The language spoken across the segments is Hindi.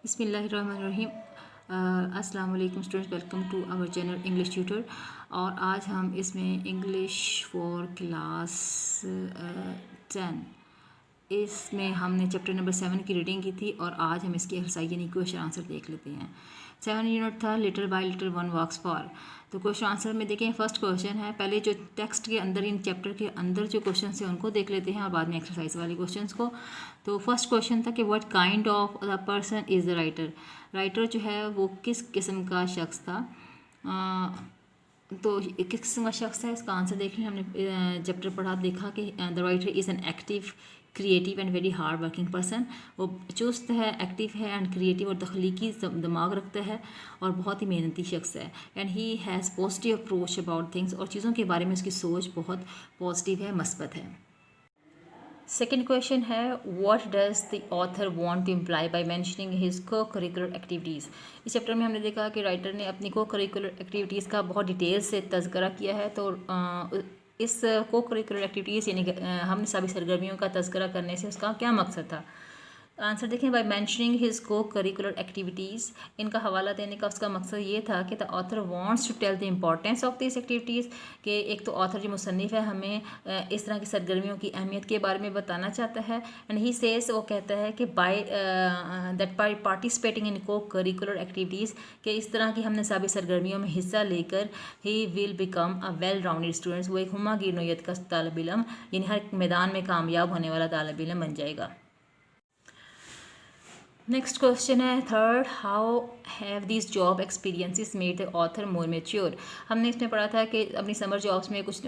बिस्मिल्लाहिर्रहमानिर्रहीम। अस्सलाम वालेकुम students, welcome to our channel English tutor. और आज हम इसमें इंग्लिश फॉर क्लास 10 इसमें हमने चैप्टर नंबर 7 की रीडिंग की थी और आज हम इसकी एक्सरसाइज यानी क्वेश्चन आंसर देख लेते हैं। 7 यूनिट था little by little one walks far. तो क्वेश्चन आंसर में देखें, फर्स्ट क्वेश्चन है, पहले जो टेक्स्ट के अंदर इन चैप्टर के अंदर जो क्वेश्चन है उनको देख लेते हैं और बाद में एक्सरसाइज वाले क्वेश्चन को। तो फर्स्ट क्वेश्चन था कि what kind of the person is the writer. Writer जो है वो किस किस्म का शख्स था। तो किस किस्म का शख्स है, इसका आंसर देख लें। हमने चैप्टर पढ़ा, देखा कि the writer is an active creative and very hard working person. वो चुस्त है, एक्टिव है एंड क्रिएटिव और तख्लीकी दिमाग रखता है और बहुत ही मेहनती शख्स है। And he has positive approach about things, और चीज़ों के बारे में उसकी सोच बहुत पॉजिटिव है, मस्बत है। सेकेंड क्वेश्चन है, what does the author want to imply by mentioning his co curricular activities. इस चैप्टर में हमने देखा कि राइटर ने अपनी को करिकुलर एक्टिविटीज़ का बहुत डिटेल से तज़किरा किया है। तो इस को करिकुलर एक्टिविटीज़ यानी हम सभी सरगर्मियों का तज़किरा करने से उसका क्या मकसद था। आंसर देखें, by mentioning his co curricular activities, इनका हवाला देने का उसका मकसद ये था कि the author wants to tell the importance of this activities, कि एक तो ऑथर जो मुसन्निफ़ है हमें इस तरह की सरगर्मियों की अहमियत के बारे में बताना चाहता है। एंड ही सेज, वो कहता है कि बाय पार्टिसिपेटिंग इन को करिकुलर एक्टिविटीज़, कि इस तरह की हमने सभी सरगर्मियों में हिस्सा लेकर he will become a well rounded students, वो एक हुमागीर नोयत का तालिब इल्म यानी हर मैदान में कामयाब होने वाला तालिब इल्म बन जाएगा। नेक्स्ट क्वेश्चन है third, how have this job experiences made the author more mature. हमने इसमें पढ़ा था कि अपनी समर जॉब्स में कुछ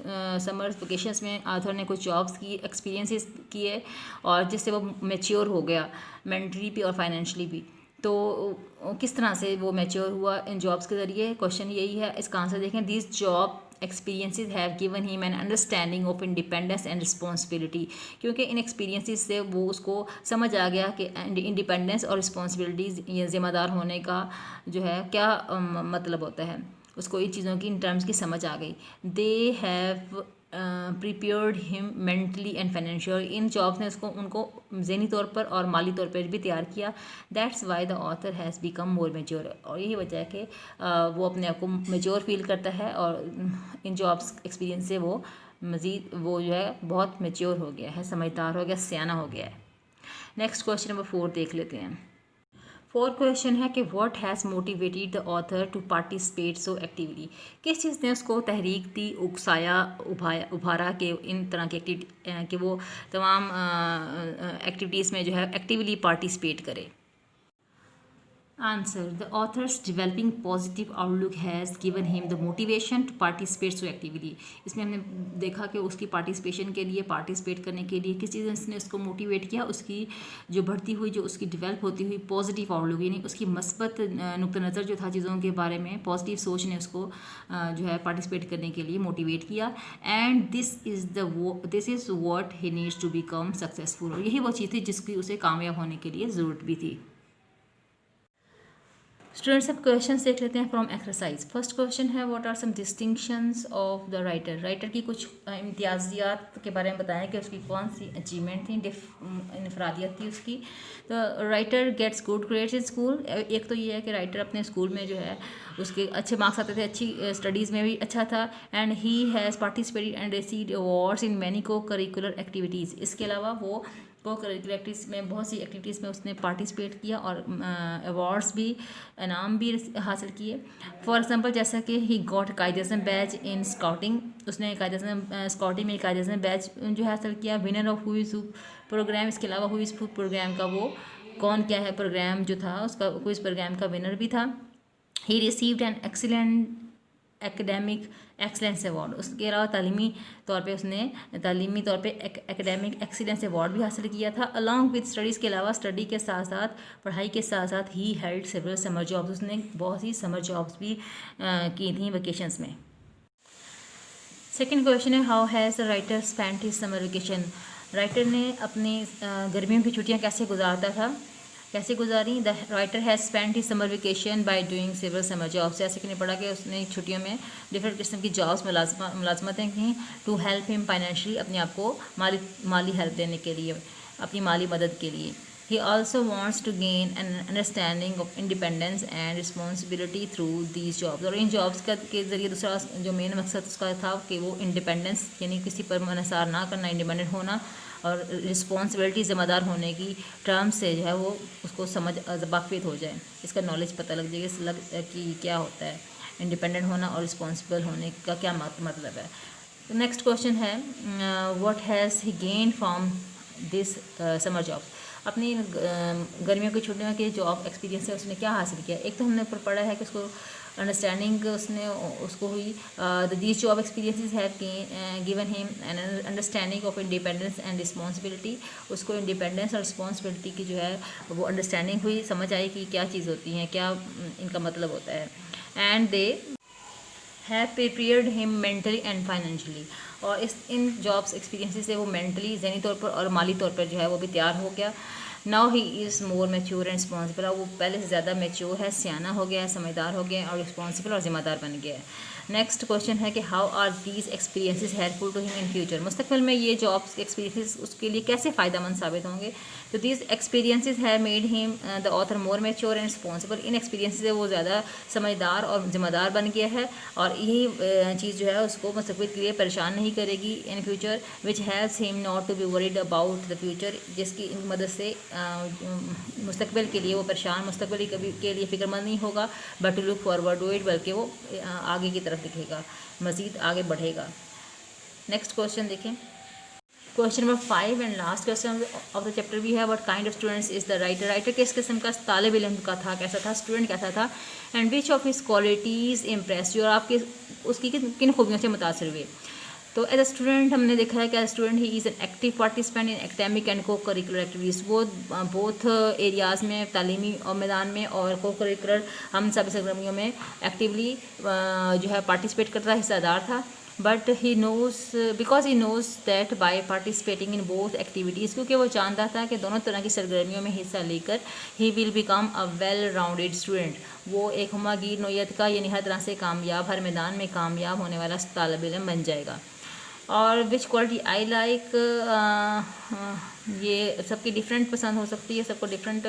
समर वेकेशंस में ऑथर ने कुछ जॉब्स की एक्सपीरियंसेस किए और जिससे वो मेच्योर हो गया, मेंटली भी और फाइनेंशियली भी। तो किस तरह से वो मेच्योर हुआ इन जॉब्स के ज़रिए, क्वेश्चन यही है। इसका आंसर देखें, this job experiences have given him an understanding of independence and responsibility, क्योंकि इन एक्सपीरियंसेस से वो उसको समझ आ गया कि इंडिपेंडेंस और रिस्पॉन्सिबिलिटीज़ या ज़िम्मेदार होने का जो है क्या मतलब होता है, उसको इन चीज़ों की इन टर्म्स की समझ आ गई। They have prepared him mentally and financial, in jobs ने उनको ज़हनी तौर पर और माली तौर पर भी तैयार किया। That's why the author has become more mature, और यही वजह है कि वो अपने आप को मेच्योर फील करता है और इन जॉब्स एक्सपीरियंस से वो मज़ीद वो जो है बहुत मेच्योर हो गया है, समझदार हो गया, सियाना हो गया है। नेक्स्ट क्वेश्चन नंबर 4 देख लेते हैं। फोर्थ क्वेश्चन है कि what has motivated the author to participate so actively, किस चीज़ ने उसको तहरीक दी, उकसाया, उभारा कि इन तरह की एक्टिविटी कि वो तमाम एक्टिविटीज़ में जो है एक्टिवली पार्टिसिपेट करे। Answer, the author's developing positive outlook has given him the motivation to participate so actively. इसमें हमने देखा कि उसकी पार्टिसिपेशन के लिए, पार्टिसिपेट करने के लिए किस चीज़ ने उसको मोटिवेट किया, उसकी जो बढ़ती हुई, जो उसकी डेवलप होती हुई पॉजिटिव आउटलुक यानी उसकी मस्बत नुक्ता नज़र जो था चीज़ों के बारे में, पॉजिटिव सोच ने उसको जो है पार्टिसिपेट करने के लिए मोटिवेट किया। And this is what he needs to become successful, और यही वो चीज़ थी जिसकी उसे कामयाब होने के लिए ज़रूरत भी थी। स्टूडेंट्स, अब क्वेश्चन देख लेते हैं फ्रॉम एक्सरसाइज। फर्स्ट क्वेश्चन है, what are some distinctions of the writer. Writer की कुछ इम्तियाजियात के बारे में बताएं कि उसकी कौन सी अचीवमेंट थी, इनफरादियत थी उसकी। तो writer gets good grades in school, एक तो ये है कि राइटर अपने स्कूल में जो है उसके अच्छे मार्क्स आते थे, अच्छी स्टडीज़ में भी अच्छा था। And he has participated and received awards in many को करिकुलर एक्टिविटीज़, इसके अलावा वो को करिकुलर एक्टिविटीज़ में बहुत सी एक्टिविटीज़ में उसने पार्टिसिपेट किया और अवार्ड्स भी, इनाम भी हासिल किए। फॉर एग्जांपल, जैसा कि he got Quaid-e-Azam batch in scouting, उसने कायद-ए-आज़म स्काउटिंग में कायद-ए-आज़म बैच जो है हासिल किया। विनर ऑफ हुई प्रोग्राम, इसके अलावा हुई प्रोग्राम का वो कौन क्या है प्रोग्राम जो था उसका क्विज प्रोग्राम का विनर भी था। He received an excellent academic excellence award, उसके अलावा तालीमी तौर पे एकेडमिक एक्सीलेंस अवार्ड भी हासिल किया था। अलॉन्ग विद स्टडीज़, के अलावा स्टडी के साथ साथ, पढ़ाई के साथ साथ he held several summer jobs, उसने बहुत सी समर जॉब्स भी की थी वेकेशंस में। सेकेंड क्वेश्चन है, how has the writer spent his summer vacation. Writer ने अपनी गर्मियों की छुट्टियाँ कैसे गुजारी। The writer has spent his summer vacation by doing several summer jobs, जैसे कि ने पढ़ा कि उसने छुट्टियों में डिफरेंट किस्म की जॉब्स मुलाजमतें की टू हेल्प हिम फाइनेंशियली, अपने आप को माली हेल्प देने के लिए, अपनी माली मदद के लिए। He also wants to gain an understanding of independence and responsibility through these jobs. और इन जॉब्स का के ज़रिए दूसरा जो मेन मकसद उसका था कि वो इंडिपेंडेंस यानी किसी पर मनसार ना करना, इंडिपेंडेंट होना और रिस्पॉन्सिबिलिटी ज़िम्मेदार होने की टर्म से जो है वो उसको समझ वाक़िफ़ हो जाए, इसका नॉलेज पता लग जाएगा कि क्या होता है इंडिपेंडेंट होना और रिस्पॉन्सिबल होने का क्या मतलब है। नेक्स्ट क्वेश्चन है what has he gain from this summer job. अपनी गर्मियों की छुट्टियों के जॉब एक्सपीरियंस से उसने क्या हासिल किया। एक तो हमने ऊपर पढ़ा है कि उसको अंडरस्टैंडिंग उसको हुई these job experiences have given him an understanding of independence and responsibility. उसको इंडिपेंडेंस और रिस्पॉन्सिबिलिटी की जो है वो अंडरस्टैंडिंग हुई, समझ आई कि क्या चीज़ होती है, क्या इनका मतलब होता है। And they have prepared him mentally and financially. और इन जॉब्स एक्सपीरियंसेस से वो मेंटली ज़हनी तौर पर और माली तौर पर जो है वो भी तैयार हो गया। Now he is more mature and responsible. वो पहले से ज़्यादा मैच्योर है, सियाना हो गया है, समझदार हो गया है और रिस्पॉन्सिबल और ज़िम्मेदार बन गया है। नेक्स्ट क्वेश्चन है कि how are these experiences helpful to him in future. मुस्तकबिल में ये जॉब्स एक्सपीरियंसेस उसके लिए कैसे फ़ायदेमंद साबित होंगे। तो these experiences have made him the author more mature and responsible. In experiences से वो ज़्यादा समझदार और ज़िम्मेदार बन गया है और यही चीज़ जो है उसको मुस्तकबिल के लिए परेशान नहीं करेगी in future, which helps him not to be worried about the future. जिसकी मदद से मुस्तकबिल के लिए वो परेशान, मुस्तकबिल के लिए फ़िक्रमंद नहीं होगा, but to look forward to it, बल्कि वो आगे की तरफ दिखेगा, मज़ीद आगे बढ़ेगा। नेक्स्ट क्वेश्चन देखें। Question number 5 and last question of the chapter भी है what kind of students is the writer. Writer किस किस्म का तालिब इल्म का था, कैसा था, स्टूडेंट कैसा था। And which of his qualities impress you, और आपके उसकी किन खूबियों से मुतासर हुए। तो एज अ स्टूडेंट हमने देखा है कि as student he is an active participant in academic and co curricular activities. वो बोथ एरियाज़ में, तालीमी और मैदान में और को करिकुलर हम सभी सरगर्मियों में एक्टिवली जो है पार्टिसिपेट करता, हिस्सेदार था। But he knows because he knows that by participating in both activities, क्योंकि वो जानता था कि दोनों तरह की सरगर्मियों में हिस्सा लेकर he will become a well rounded student. वो एक हमागीर नोयत का यानी हर तरह से कामयाब, हर मैदान में कामयाब होने वाला तालिब इल्म बन जाएगा। और विच क्वालिटी आई लाइक, ये सबकी डिफरेंट पसंद हो सकती है, सबको डिफरेंट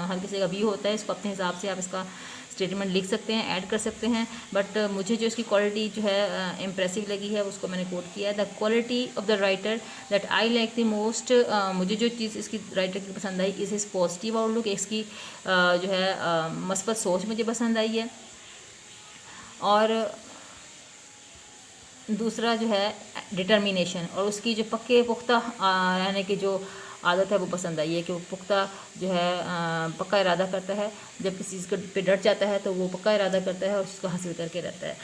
हर किसी का व्यू होता है। इसको अपने हिसाब से आप इसका स्टेटमेंट लिख सकते हैं, ऐड कर सकते हैं। बट मुझे जो इसकी क्वालिटी जो है इम्प्रेसिव लगी है उसको मैंने कोट किया है। The quality of the writer that I like the most, मुझे जो चीज़ इसकी राइटर की पसंद I is his positive outlook. इसकी जो है मस्बत सोच मुझे पसंद आई है। और दूसरा जो है डिटर्मिनेशन, और उसकी जो पक्के पुख्ता रहने की जो आदत है वो पसंद आई है कि वो पुख्ता जो है पक्का इरादा करता है। जब किसी चीज़ पे डट जाता है तो वो पक्का इरादा करता है और उसको हासिल करके रहता है।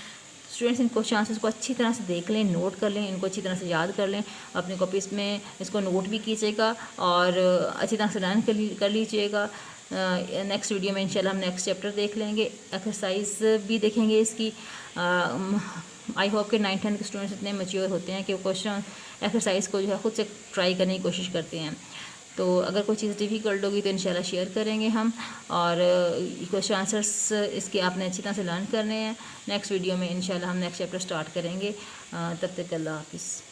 स्टूडेंट्स इन क्वेश्चन आंसर्स को अच्छी तरह से देख लें, नोट कर लें, इनको अच्छी तरह से याद कर लें, अपनी कॉपीज़ में इसको नोट भी कीजिएगा और अच्छी तरह से लर्न कर लीजिएगा। नेक्स्ट वीडियो में इंशाल्लाह हम नेक्स्ट चैप्टर देख लेंगे, एक्सरसाइज भी देखेंगे इसकी। आई होप कि 9th 10th के स्टूडेंट्स इतने मैच्योर होते हैं कि वो क्वेश्चन एक्सरसाइज को जो है ख़ुद से ट्राई करने की कोशिश करते हैं। तो अगर कोई चीज़ डिफ़िकल्ट होगी तो इंशाल्लाह शेयर करेंगे हम, और क्वेश्चन आंसर्स इसके आपने अच्छी तरह से लर्न करने हैं। नेक्स्ट वीडियो में इंशाल्लाह हम नेक्स्ट चैप्टर स्टार्ट करेंगे। तब तक अल्लाह हाफ़िज़।